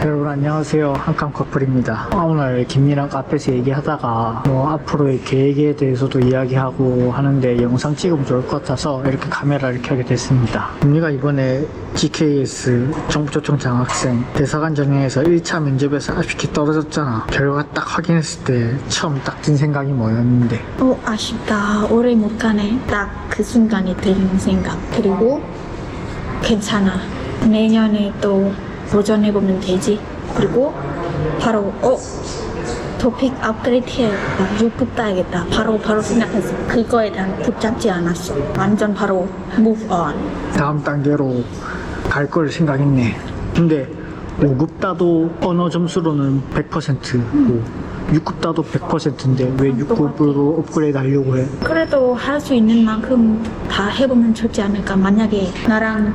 여러분 안녕하세요. 한캄 커플입니다. 오늘 김미랑 카페에서 얘기하다가 앞으로의 계획에 대해서도 이야기하고 하는데 영상 찍으면 좋을 것 같아서 이렇게 카메라를 켜게 됐습니다. 김미가 이번에 GKS 정부초청 장학생 대사관 전형에서 1차 면접에서 아쉽게 떨어졌잖아. 결과 딱 확인했을 때 처음 딱 든 생각이 뭐였는데? 아쉽다. 오래 못 가네. 딱 그 순간이 든 생각. 그리고 괜찮아. 내년에 또 도전해보면 되지. 그리고 바로 토픽 업그레이드 해야겠다. 6급 따야겠다. 바로 생각했어. 그거에 대한 붙잡지 않았어. 완전 바로 move on. 다음 단계로 갈 걸 생각했네. 근데 5급 따도 언어 점수로는 100%고 6급 따도 100%인데 왜 6급으로 업그레이드 하려고 해? 그래도 할 수 있는 만큼 다 해보면 좋지 않을까. 만약에 나랑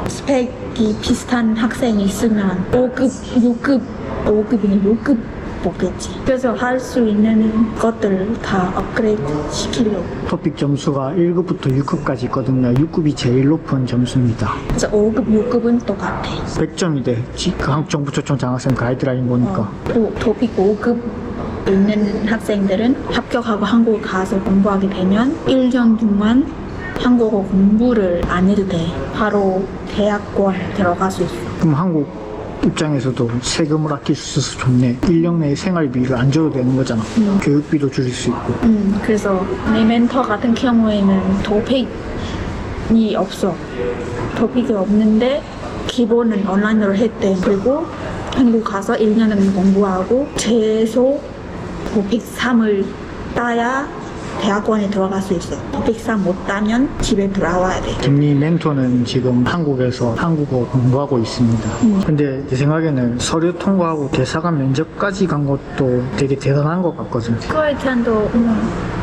스펙이 비슷한 학생이 있으면 5급, 6급, 5급이니 6급 보겠지. 그래서 할 수 있는 것들 다 업그레이드 시키려고. 토픽 점수가 1급부터 6급까지 있거든요. 6급이 제일 높은 점수입니다. 그래서 5급, 6급은 똑같아. 100점이 돼. 그 한국정부초청 장학생 가이드라인 보니까. 또 토픽 5급 있는 학생들은 합격하고 한국 가서 공부하게 되면 1년 동안 한국어 공부를 안 해도 돼. 바로 대학원 들어갈 수 있어. 그럼 한국 입장에서도 세금을 아낄 수 있어서 좋네. 1년 내에 생활비를 안 줘도 되는 거잖아. 교육비도 줄일 수 있고. 그래서 내 멘토 같은 경우에는 토픽이 없어. 토픽이 없는데 기본은 온라인으로 했대. 그리고 한국 가서 1년은 공부하고 최소 토픽 3을 따야 대학원에 들어갈 수 있어. 토픽 3 못 따면 집에 돌아와야 돼. 김미 멘토는 지금 한국에서 한국어 공부하고 있습니다. 근데 제 생각에는 서류 통과하고 대사관 면접까지 간 것도 되게 대단한 것 같거든. 그거에 대한도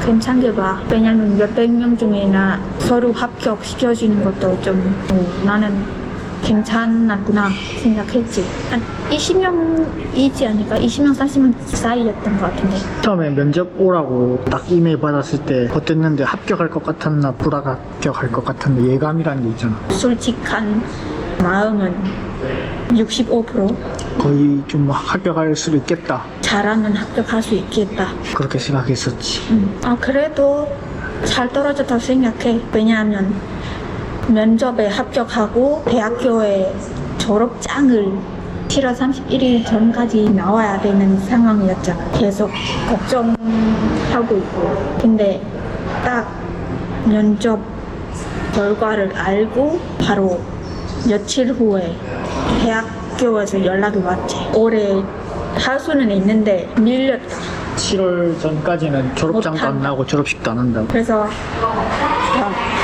괜찮게 봐. 왜냐면 몇백 명 중에 나 서류 합격시켜주는 것도 좀 나는 괜찮았구나 생각했지. 한 20명이지 않을까? 20명, 30명 사이였던 것 같은데. 처음에 면접 오라고 딱 이메일 받았을 때 어땠는데 합격할 것 같았나 불합격할 것 같았나 예감이라는 게 있잖아. 솔직한 마음은 65%. 거의 좀 합격할 수도 있겠다. 잘하면 합격할 수 있겠다. 그렇게 생각했었지. 그래도 잘 떨어졌다고 생각해. 왜냐하면 면접에 합격하고 대학교에 졸업장을 7월 31일 전까지 나와야 되는 상황이었잖아. 계속 걱정하고 있고. 근데 딱 면접 결과를 알고 바로 며칠 후에 대학교에서 연락이 왔지. 올해 할 수는 있는데 밀렸다. 7월 전까지는 졸업장도 안 나고 졸업식도 안 한다고. 그래서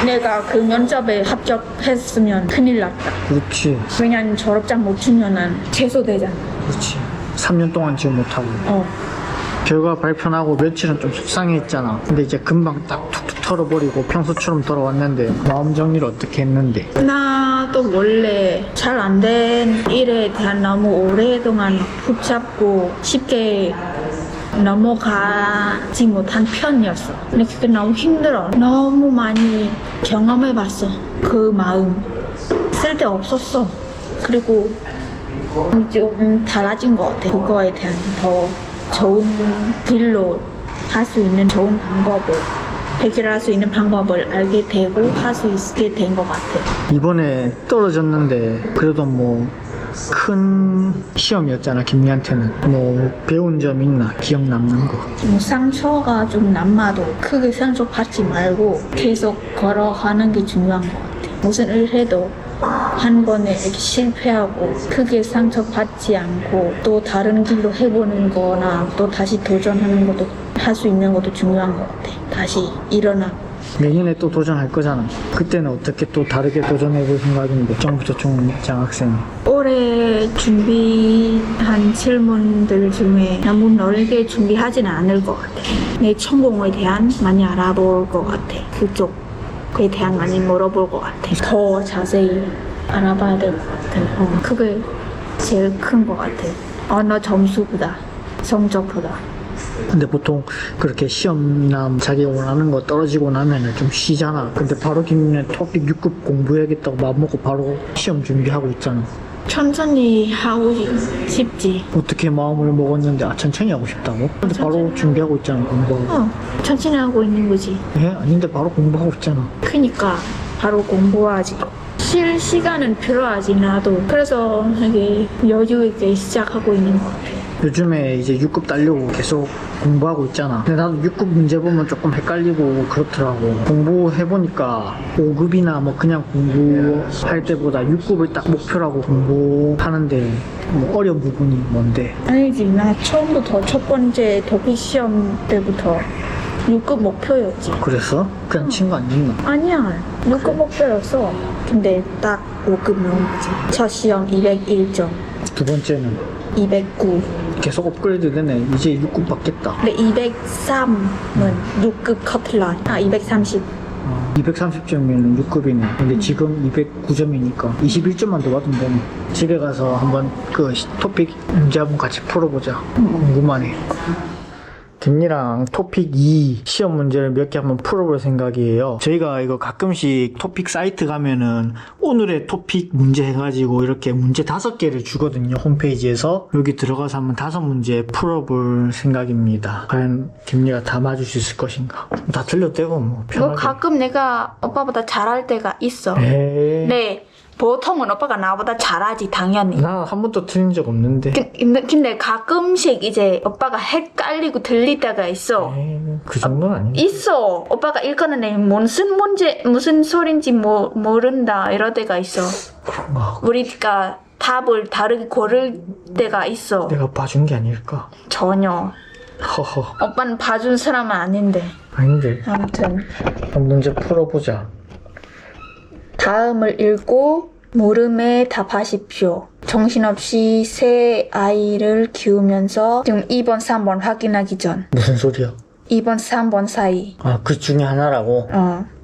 내가 그 면접에 합격했으면 큰일 났다. 그렇지. 왜냐면 졸업장 못 주면은 취소되잖아. 그렇지. 3년 동안 지원 못하고. 결과 발표나고 며칠은 좀 속상했잖아. 근데 이제 금방 딱 툭툭 털어버리고 평소처럼 돌아왔는데 마음 정리를 어떻게 했는데? 나도 원래 잘 안 된 일에 대한 너무 오랫동안 붙잡고 쉽게 넘어가지 못한 편이었어. 근데 그게 너무 힘들어. 너무 많이 경험해봤어. 그 마음 쓸데없었어. 그리고 좀 달라진 것 같아. 그거에 대한 더 좋은 길로 할 수 있는 좋은 방법을 해결할 수 있는 방법을 알게 되고 할 수 있게 된 것 같아. 이번에 떨어졌는데 그래도 큰 시험이었잖아. 김미한테는 배운 점 있나? 기억 남는 거? 상처가 좀 남아도 크게 상처받지 말고 계속 걸어가는 게 중요한 것 같아. 무슨 일 해도 한 번에 이렇게 실패하고 크게 상처받지 않고 또 다른 길로 해보는 거나 또 다시 도전하는 것도 할 수 있는 것도 중요한 것 같아. 다시 일어나. 내년에 또 도전할 거잖아. 그때는 어떻게 또 다르게 도전해볼 생각인데 정부초청 장학생. 올해 준비한 질문들 중에 너무 넓게 준비하지는 않을 것 같아. 내 전공에 대한 많이 알아볼 것 같아. 그쪽에 대한 많이 물어볼 것 같아. 더 자세히 알아봐야 될 것 같아. 그게 제일 큰 것 같아. 언어 점수보다 성적보다. 근데 보통 그렇게 시험이나 자기 원하는 거 떨어지고 나면은 좀 쉬잖아. 근데 바로 김민은 토픽 6급 공부해야겠다고 마음먹고 바로 시험 준비하고 있잖아. 천천히 하고 싶지. 어떻게 마음을 먹었는데 천천히 하고 싶다고? 근데 바로 준비하고 있잖아 공부하고. 천천히 하고 있는 거지. 아닌데 바로 공부하고 있잖아. 그니까 바로 공부하지. 쉴 시간은 필요하지 나도. 그래서 되게 여유 있게 시작하고 있는 것 같아. 요즘에 이제 6급 따려고 계속 공부하고 있잖아. 근데 나도 6급 문제 보면 조금 헷갈리고 그렇더라고. 공부해보니까 5급이나 뭐 그냥 공부할 때보다 6급을 딱 목표라고 공부하는데 뭐 어려운 부분이 뭔데? 아니지, 나 처음부터 첫 번째 토픽 시험 때부터 6급 목표였지. 그랬어? 그냥 친 거 아니었나? 아니야, 6급 목표였어. 근데 딱 5급 나온 거지. 첫 시험 201점, 두 번째는 209. 계속 업그레이드 되네. 이제 6급 받겠다. 근데 203은 6급 커트라인. 230. 230점이면 6급이네. 근데 지금 209점이니까 21점만 더 받으면 되네. 집에 가서 한번 그 토픽 문제 한번 같이 풀어보자. 궁금하네. 김리랑 토픽 2 시험 문제를 몇 개 한번 풀어볼 생각이에요. 저희가 이거 가끔씩 토픽 사이트 가면은 오늘의 토픽 문제 해가지고 이렇게 문제 5개를 주거든요. 홈페이지에서. 여기 들어가서 한번 5문제 풀어볼 생각입니다. 과연 김리가 다 맞을 수 있을 것인가? 다 틀려도 되고 뭐 뭐 편하게. 가끔 내가 오빠보다 잘할 때가 있어. 에이. 네, 보통은 오빠가 나보다 잘하지 당연히. 나 한 번도 틀린 적 없는데. 근데 가끔씩 이제 오빠가 헷갈리고 들릴 때가 있어. 에이, 그 정도는 아닌데. 있어. 오빠가 읽거는 무슨 문제 무슨 소린지 모른다 이럴 때가 있어. 그런가. 우리가 답을 다르게 고를 때가 있어. 내가 봐준 게 아닐까? 전혀. 허허. 오빠는 봐준 사람은 아닌데. 아닌데. 아무튼 한 문제 풀어보자. 다음을 읽고 물음에 답하십시오. 정신없이 새 아이를 키우면서 지금 2번, 3번 확인하기 전 무슨 소리야? 2번, 3번 사이. 그 중에 하나라고?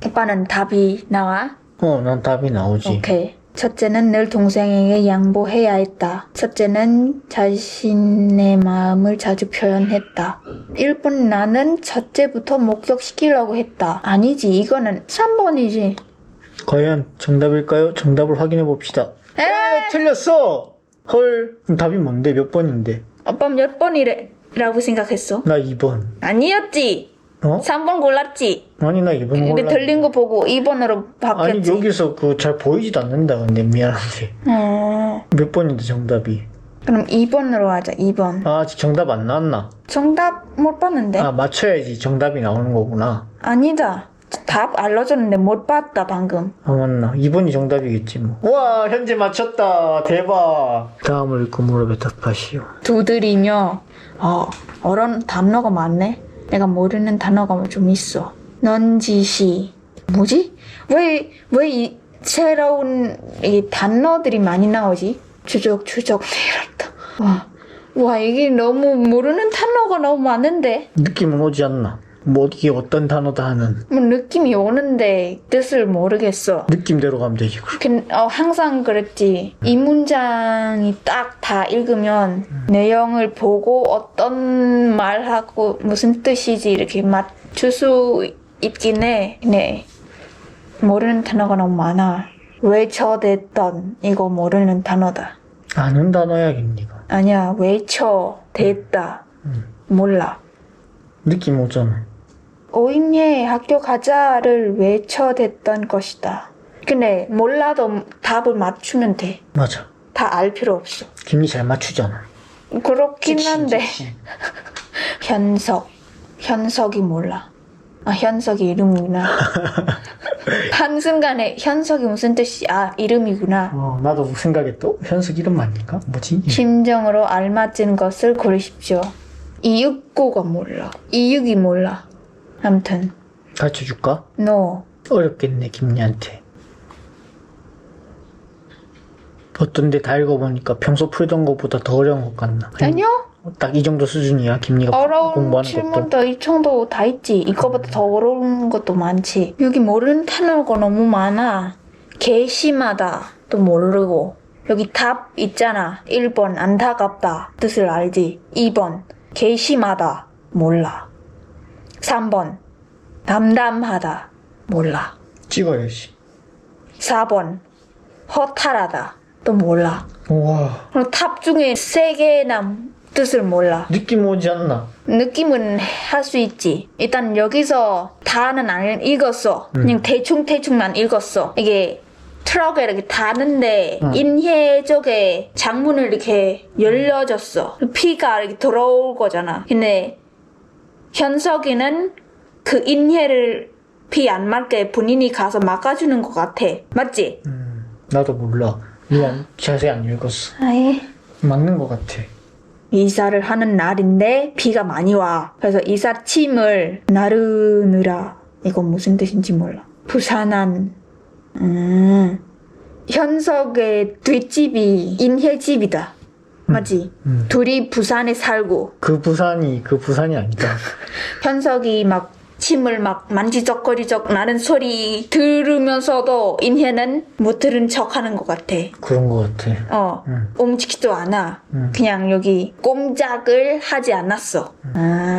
오빠는 답이 나와? 난 답이 나오지. 오케이. 첫째는 늘 동생에게 양보해야 했다. 첫째는 자신의 마음을 자주 표현했다. 1번 나는 첫째부터 목격시키려고 했다. 아니지, 이거는 3번이지. 과연 정답일까요? 정답을 확인해 봅시다. 틀렸어! 헐, 그럼 답이 뭔데? 몇 번인데? 오빠 몇 번이라고 생각했어? 나 2번. 아니었지. 3번 골랐지. 아니, 나 2번 근데 몰라. 들린 거 보고 2번으로 아니, 바뀌었지. 여기서 잘 보이지도 않는다, 근데 미안한데. 몇 번인데 정답이? 그럼 2번으로 하자. 2번. 아직 정답 안 나왔나? 정답 못 봤는데. 맞춰야지 정답이 나오는 거구나. 아니다. 답 알려줬는데 못 봤다 방금. 맞나? 2번이 정답이겠지 뭐. 와, 현재 맞췄다. 대박. 다음을 읽고 물어봐 답하시오. 두드리며 어려운 단어가 많네. 내가 모르는 단어가 좀 있어. 넌지시. 뭐지? 왜 이 새로운 이 단어들이 많이 나오지? 추적 내렸다. 와 이게 너무 모르는 단어가 너무 많은데. 느낌은 오지 않나? 뭐 이게 어떤 단어다 하는 뭐 느낌이 오는데 뜻을 모르겠어. 느낌대로 가면 되지. 항상 그랬지. 이 문장이 딱 다 읽으면 내용을 보고 어떤 말하고 무슨 뜻이지 이렇게 맞출 수 있긴 해. 네. 모르는 단어가 너무 많아. 외쳐댔던 이거 모르는 단어다. 아는 단어야, 김니가. 아니야. 외쳐댔다. 몰라. 느낌 오잖아. 오잉예 학교 가자를 외쳐댔던 것이다. 근데 몰라도 답을 맞추면 돼. 맞아. 다 알 필요 없어. 김니 잘 맞추잖아. 그렇긴 한데. 직신. 현석이 몰라. 현석이 이름이구나. 한순간에 현석이 무슨 뜻이 이름이구나. 나도 생각했다. 현석 이름 아닌가? 뭐지? 심정으로 알맞은 것을 고르십시오. 이육고가 몰라. 이육이 몰라. 아무튼 가르쳐줄까? No. 어렵겠네, 김니한테. 어떤데 다 읽어보니까 평소 풀던 것보다 더 어려운 것 같나? 아니요. 딱 이 정도 수준이야, 김니가 어려운 공부하는 것도. 질문도 이 정도 다 있지. 이거보다 더 어려운 것도 많지. 여기 모르는 단어가 너무 많아. 괘씸하다도 모르고. 여기 답 있잖아. 1번 안타깝다 뜻을 알지. 2번 괘씸하다 몰라. 3번 담담하다 몰라. 찍어야지. 4번 허탈하다 또 몰라. 우와. 그리고 탑 중에 3개나 뜻을 몰라. 느낌 오지 않나? 느낌은 할 수 있지. 일단 여기서 다는 안 읽었어. 그냥 대충만 읽었어. 이게 트럭에 이렇게 다는데 인해 쪽에 창문을 이렇게 열려줬어. 피가 이렇게 들어올 거잖아. 근데 현석이는 그 인해를 피 안 맞게 본인이 가서 막아주는 것 같아. 맞지? 나도 몰라. 미안, 자세히 안 읽었어. 아예. 맞는 것 같아. 이사를 하는 날인데 비가 많이 와. 그래서 이삿짐을 나르느라. 이건 무슨 뜻인지 몰라. 부산한. 현석의 뒷집이 인혜집이다. 맞지? 둘이 부산에 살고 그 부산이 아니다. 현석이 막 침을 막 만지작거리적 나는 소리 들으면서도 인혜는 못 들은 척 하는 것 같아. 그런 것 같아. 움직이지도 않아. 그냥 여기 꼼짝을 하지 않았어.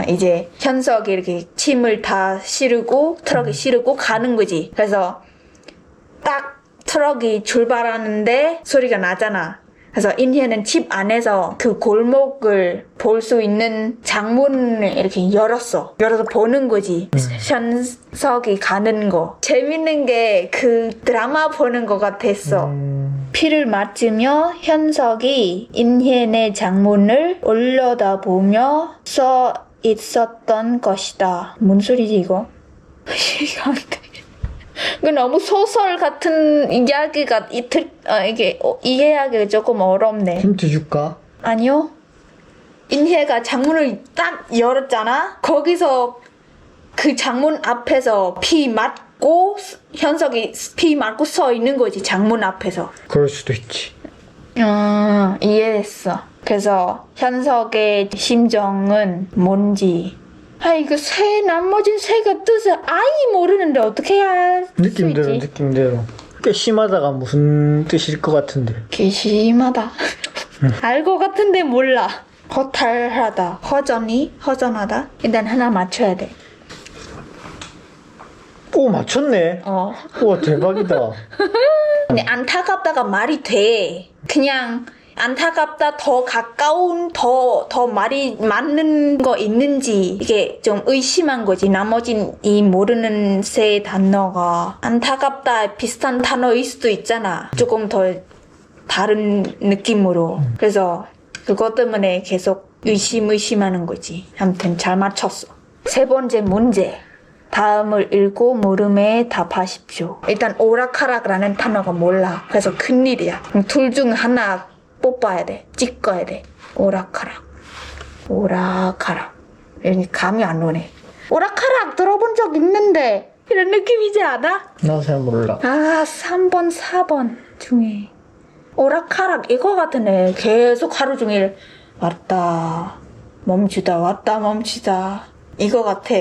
이제 현석이 이렇게 침을 다 실고 트럭에 실고 가는 거지. 그래서 딱 트럭이 출발하는데 소리가 나잖아. 그래서 인혜는 집 안에서 그 골목을 볼 수 있는 창문을 이렇게 열었어. 열어서 보는 거지. 현석이 가는 거. 재밌는 게 그 드라마 보는 것 같았어. 피를 맞으며 현석이 인혜네 장문을 올려다보며 써 있었던 것이다. 뭔 소리지 이거? 이거 안 돼. 그 너무 소설 같은 이야기가 이게 이해하기가 조금 어렵네. 힌트 줄까? 아니요. 인혜가 창문을 딱 열었잖아. 거기서 그 창문 앞에서 피 맞고 현석이 피 맞고 서 있는 거지. 창문 앞에서. 그럴 수도 있지. 이해했어. 그래서 현석의 심정은 뭔지. 이거 나머진 새가 뜻을 아예 모르는데 어떻게 할 수 있지? 느낌대로. 꽤 심하다가 무슨 뜻일 것 같은데. 꽤 심하다. 알 것 같은데 몰라. 허탈하다. 허전하다. 일단 하나 맞춰야 돼. 오, 맞췄네. 우와, 대박이다. 근데 안타깝다가 말이 돼. 그냥 안타깝다 더 가까운 더 말이 맞는 거 있는지 이게 좀 의심한 거지. 나머진 이 모르는 새 단어가 안타깝다 비슷한 단어일 수도 있잖아. 조금 더 다른 느낌으로. 그래서 그것 때문에 계속 의심하는 거지. 아무튼 잘 맞췄어. 3번째 문제. 다음을 읽고 물음에 답하십시오. 일단 오락가락라는 단어가 몰라. 그래서 큰일이야. 둘 중 하나 뽑아야 돼. 찍어야 돼. 오락가락. 여기 감이 안 오네. 오락가락 들어본 적 있는데 이런 느낌이지 않아? 나 잘 몰라. 3번, 4번 중에 오락가락 이거 같은데 계속 하루 종일 왔다 멈추다 왔다 멈추다 이거 같아.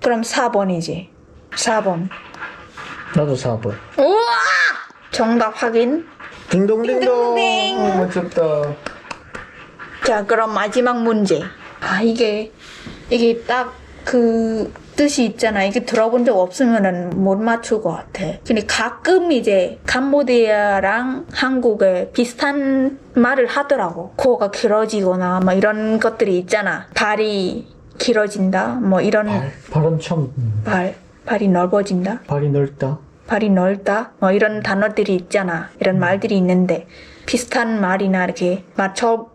그럼 4번이지. 4번. 나도 4번. 우와! 정답 확인. 딩동딩동. 딩동댕. 맞췄다. 자, 그럼 마지막 문제. 이게 딱 그 뜻이 있잖아. 이게 들어본 적 없으면은 못 맞출 것 같아. 근데 가끔 이제 캄보디아랑 한국에 비슷한 말을 하더라고. 코가 길어지거나 뭐 이런 것들이 있잖아. 발이 길어진다. 뭐 이런 발은 처음. 발이 넓어진다. 발이 넓다. 발이 넓다. 뭐 이런 단어들이 있잖아. 이런 말들이 있는데 비슷한 말이나 이렇게 맞춰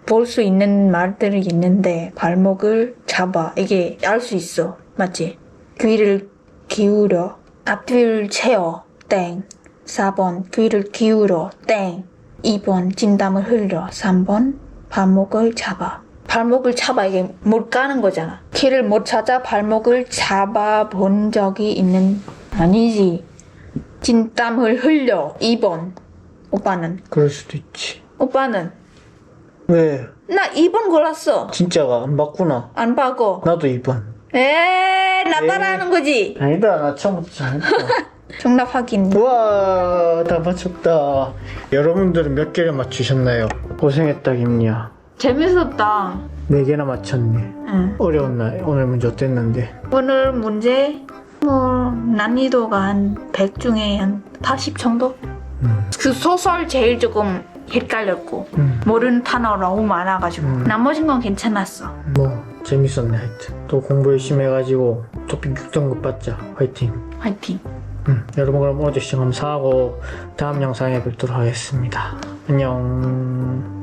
볼 수 있는 말들이 있는데 발목을 잡아. 이게 알 수 있어. 맞지? 귀를 기울여. 앞뒤를 채워. 땡. 4번 귀를 기울여. 땡. 2번 진땀을 흘려. 3번 발목을 잡아. 발목을 잡아. 이게 못 가는 거잖아. 길을 못 찾아 발목을 잡아 본 적이 있는. 아니지. 진땀을 흘려. 2번. 오빠는? 그럴 수도 있지. 오빠는? 왜? 나 2번 골랐어. 진짜가 안 봤구나. 안 바꿔. 나도 2번. 나 따라하는 거지. 아니다, 나 처음부터 잘했다. 정답 확인. 우와, 다 맞췄다. 여러분들은 몇 개를 맞추셨나요? 고생했다, 김리야. 재밌었다. 4개나 맞췄네. 응. 어려웠나? 오늘 문제 어땠는데? 오늘 문제 난이도가 한 100 중에 한 80 정도? 그 소설 제일 조금 헷갈렸고 모르는 단어 너무 많아가지고 나머진 건 괜찮았어. 뭐 재밌었네. 하여튼 또 공부 열심히 해가지고 토픽 6등급 받자. 화이팅. 화이팅. 여러분 그럼 오늘 시청 감사하고 다음 영상에 뵙도록 하겠습니다. 안녕.